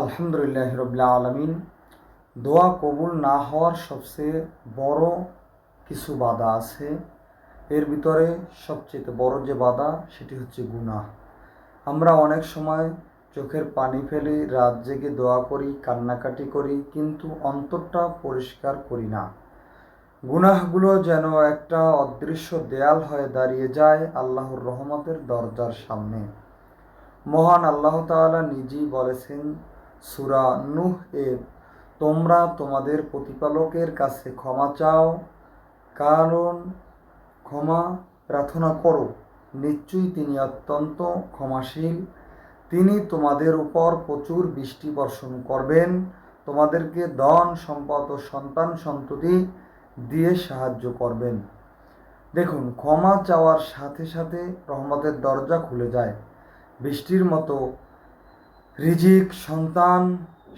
আলহামদুলিল্লাহ রাব্বিল আলামিন। দোয়া কবুল না হওয়ার সবচেয়ে বড় কিছু বাধা আছে। এর ভিতরে সবচেয়ে বড় যে বাধা সেটি হচ্ছে গুনাহ। আমরা অনেক সময় চোখের পানি ফেলি, রাত জেগে দোয়া করি, কান্নাকাটি করি, কিন্তু অন্তরটা পরিষ্কার করি না। গুনাহগুলো যেন একটা অদৃশ্য দেয়াল হয়ে দাঁড়িয়ে যায় আল্লাহর রহমতের দরজার সামনে। মহান আল্লাহ তাআলা নিজেই বলেছেন সূরা নূহ এর, তোমরা তোমাদের প্রতিপালকের কাছে ক্ষমা চাও, কারণ ক্ষমা প্রার্থনা করো, নিশ্চয়ই তিনি অত্যন্ত ক্ষমাশীল। তিনি তোমাদের উপর প্রচুর বৃষ্টি বর্ষণ করবেন, তোমাদেরকে ধন সম্পদ ও সন্তান সন্ততি দিয়ে সাহায্য করবেন। দেখুন, ক্ষমা চাওয়ার সাথে সাথে রহমতের দরজা খুলে যায়। বৃষ্টির মতো রিজিক, সন্তান,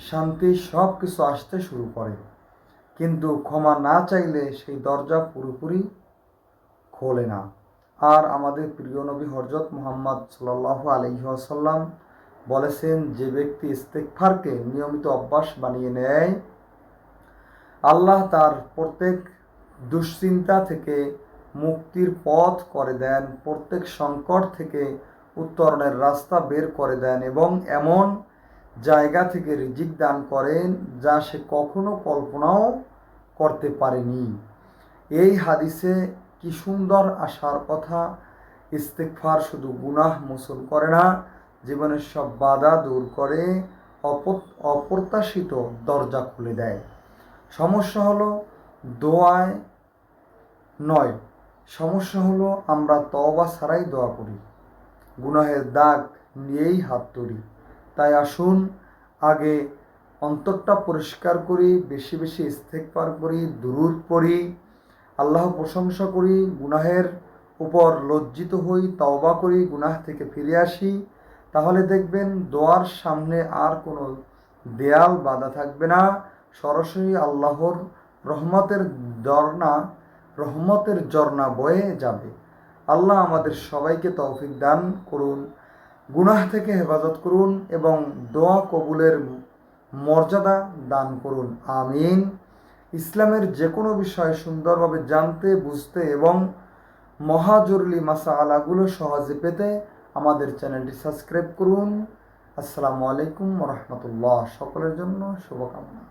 শান্তি সব কিছু আসতে শুরু করে। কিন্তু ক্ষমা না চাইলে সেই দরজা পুরোপুরি খোলে না। আর আমাদের প্রিয় নবী হযরত মুহাম্মদ সাল্লাল্লাহু আলাইহি ওয়াসাল্লাম বলেছেন, যে ব্যক্তি ইস্তেগফারকে নিয়মিত অভ্যাস বানিয়ে নেয়, আল্লাহ তার প্রত্যেক দুশ্চিন্তা থেকে মুক্তির পথ করে দেন, প্রত্যেক সংকট থেকে উত্তরণের রাস্তা বের করে দেন এবং এমন জায়গা থেকে রিজিক দান করেন যা সে কখনো কল্পনাও করতে পারেনি। এই হাদিসে কি সুন্দর আশার কথা! ইস্তেগফার শুধু গুনাহ মোচন করে না, জীবনের সব বাধা দূর করে, অপ্রত্যাশিত দরজা খুলে দেয়। সমস্যা হলো দোয়ায় নয়, সমস্যা হলো আমরা তওবা ছাড়াই দোয়া করি, গুনাহের দাগ নিয়েই হাত তুলি। তাই আসুন আগে অন্তরটা পরিষ্কার করি, বেশি বেশি ইস্তেগফার করি, দুরূদ পড়ি, আল্লাহ প্রশংসা করি, গুনাহের উপর লজ্জিত হই, তওবা করি, গুনাহ থেকে ফিরে আসি। তাহলে দেখবেন দোয়ার সামনে আর কোনো দেয়াল বাধা থাকবে না, সরাসরি আল্লাহর রহমতের ঝর্ণা বয়ে যাবে। আল্লাহ আমাদের সবাইকে তৌফিক দান করুন, গুনাহ থেকে হেফাজত করুন এবং দোয়া কবুলের মর্যাদা দান করুন। আমিন। ইসলামের যে কোনো বিষয় সুন্দরভাবে জানতে, বুঝতে এবং মহাজরুরি মাসাআলাগুলো সহজে পেতে আমাদের চ্যানেলটি সাবস্ক্রাইব করুন। আসসালামু আলাইকুম ওয়া রাহমাতুল্লাহ। সকলের জন্য শুভকামনা।